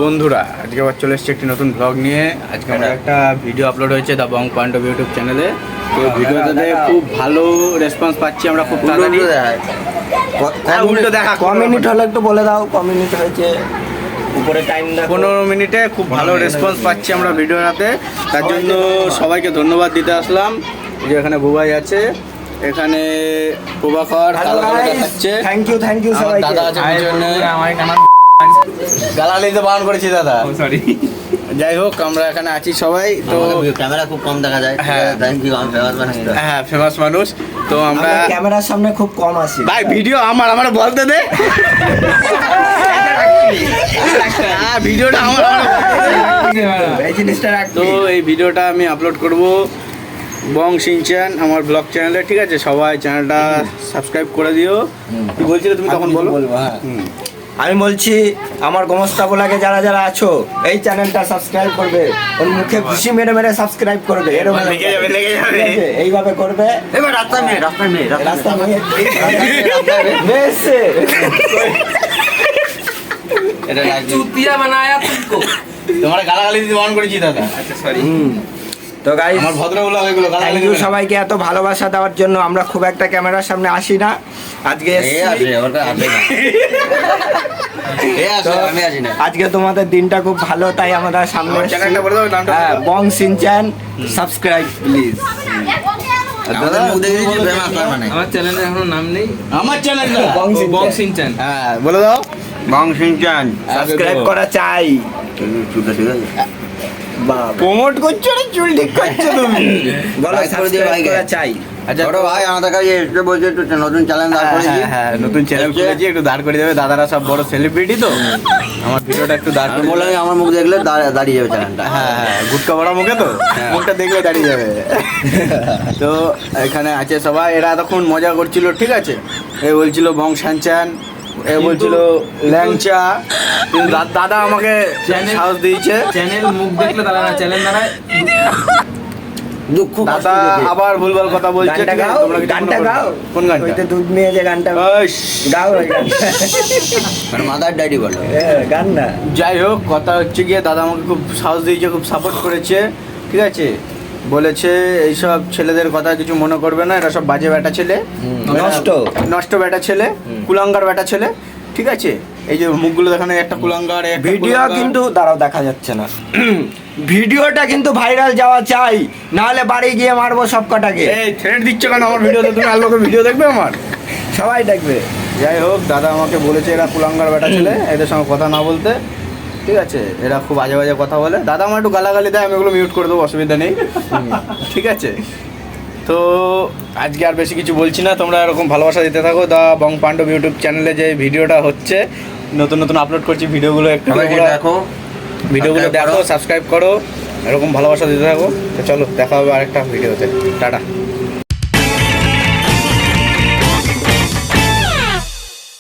বন্ধুরা, আজকে আবার চলে এসেছি একটি নতুন ব্লগ নিয়ে। আজকে আমার একটা ভিডিও আপলোড হয়েছে দ্য বং পান্ডব ইউটিউব চ্যানেলে। তো ভিডিওতে খুব ভালো রেসপন্স পাচ্ছি আমরা, খুব তাড়াতাড়ি। উল্টো দেখা, ক মিনিট হলে একটু বলে দাও, ক মিনিট হয়েছে উপরে টাইম দেখো। 15 মিনিটে খুব ভালো রেসপন্স পাচ্ছি আমরা ভিডিওটাতে। তার জন্য সবাইকে ধন্যবাদ দিতে আসলাম। যে এখানে বুবাই আছে, এখানে প্রভাকর দেখাচ্ছে। থ্যাংক ইউ সবাই। দাদা আছে পিছনে, গালালি তো বারণ করেছি দাদা, সরি। যাই হোক, আমরা এখানে আছি সবাই। তো ক্যামেরা খুব কম দেখা যায়। হ্যাঁ, থ্যাংক ইউ। আমি ফেমাস মানুষ। হ্যাঁ, ফেমাস মানুষ। তো আমরা ক্যামেরার সামনে খুব কম আসি ভাই। ভিডিও আমার বলতে দে। ভিডিওটা আমার এই জিনিসটা তো এই ভিডিওটা আমি আপলোড করব বং সিনচ্যান আমার ব্লগ চ্যানেলে, ঠিক আছে? সবাই চ্যানেলটা সাবস্ক্রাইব করে দিও। কি বলছিলে তুমি তখন? বলবো। হ্যাঁ, আমি বলছি আমার গোমস্তাবলাকে যারা যারা আছো এই চ্যানেলটা সাবস্ক্রাইব করবে, ওর মুখে খুশি মেরে মেরে সাবস্ক্রাইব করবে। এরকম লেগে যাবে। এইভাবে করবে। এবার রাস্তা মেয়ে রাস্তা মেয়ে এটা চুতিয়া বানায়া তুমকো। তোমার গালাগালি দিতে বারণ করেছি দাদা। আচ্ছা, সরি। তো গাইস, আমার ভদ্রমহিলা এগুলো গালাগালি থ্যাংক ইউ সবাইকে এত ভালোবাসা দেওয়ার জন্য। আমরা খুব একটা ক্যামেরার সামনে আসি না, আজকে আজকে তোমাদের দিনটা খুব ভালো, তাই আমরা সামনে চ্যানেলটা বলে দাও, নামটা। হ্যাঁ, বং সিনচ্যান, সাবস্ক্রাইব প্লিজ। আমার চ্যানেলে এখনো নাম নেই। আমার চ্যানেলটা বং সিনচ্যান। হ্যাঁ, বলে দাও। বং সিনচ্যান সাবস্ক্রাইব করা চাই। প্রমোট করছো না, চুল ঠিক করছো তুমি? বলো সাবস্ক্রাইব করা চাই। আচ্ছা ছোট ভাই আমাদের কাছে এসে বলছে একটু নতুন চ্যানেল দাঁড় করেছি। হ্যাঁ, নতুন চ্যানেল খুলেছি, একটু দাঁড় করে দেবে। দাদারা সব বড় সেলিব্রিটি, তো আমার ভিডিওটা একটু দাঁড় করে বললাম আমার মুখ দেখলে দাঁড়িয়ে যাবে চ্যানেলটা। হ্যাঁ, গুটকা বড়া মুখে, তো মুখটা দেখলে দাঁড়িয়ে যাবে। তো এখানে আছে সবাই, এরা এতক্ষণ মজা করছিল, ঠিক আছে? এ বলছিল বং সিনচ্যান, এ বলছিল ল্যাংচা। কিন্তু দাদা আমাকে সাহস দিয়েছে। চ্যানেল মুখ দেখলে তারা চ্যানেল দাঁড়ায়। দুঃখ দাদা আবার ভুলভাল কথা বলছে। গানটা গাও, গানটা গাও। কোন গানটা? ওইতে দুধ নিয়ে যে গানটা গাও, ওই গানটা। মাদার ডাইরি বলো। গান না। যাই হোক, কথা হচ্ছে গিয়ে দাদা আমাকে খুব সাহস দিয়েছে, খুব সাপোর্ট করেছে, ঠিক আছে? বলেছে এইসব ছেলেদের কথা কিছু মনে করবে না, এরা সব বাজে বেটা ছেলে, নষ্ট বেটা ছেলে, কুলাঙ্গার বেটা ছেলে, ঠিক আছে? এই যে মুখগুলো দেখানো, একটা কুলাঙ্গার। ভিডিও কিন্তু দাঁড়াও, দেখা যাচ্ছে না। ভিডিওটা কিন্তু ভাইরাল যাওয়া চাই, নাহলে বাড়ি গিয়ে মারবো সব কটাকে। এই থ্রেড দিচ্ছ কেন আমার ভিডিওতে? তুমি আর লোকের ভিডিও দেখবে আমার? সবাই দেখবে। যাই হোক, দাদা আমাকে বলেছে এরা কুলাঙ্গার বেটা ছেলে, এদের সঙ্গে কথা না বলতে, ঠিক আছে? এরা খুব বাজে বাজে কথা বলে। দাদা আমার একটু গালাগালি দেয়, আমি ওগুলো মিউট করে দেবো, অসুবিধা নেই, ঠিক আছে? তো আজকে আর বেশি কিছু বলছি না, তোমরা এরকম ভালোবাসা দিতে থাকো। দ্য বং পান্ডব ইউটিউব চ্যানেলে যে ভিডিওটা হচ্ছে, নতুন নতুন আপলোড করছি ভিডিওগুলো, একটু দেখো, ভিডিওগুলো দেখো, সাবস্ক্রাইব করো, এরকম ভালোবাসা দিতে থাকো। তো চলো, দেখা হবে আরেকটা ভিডিওতে। টাটা।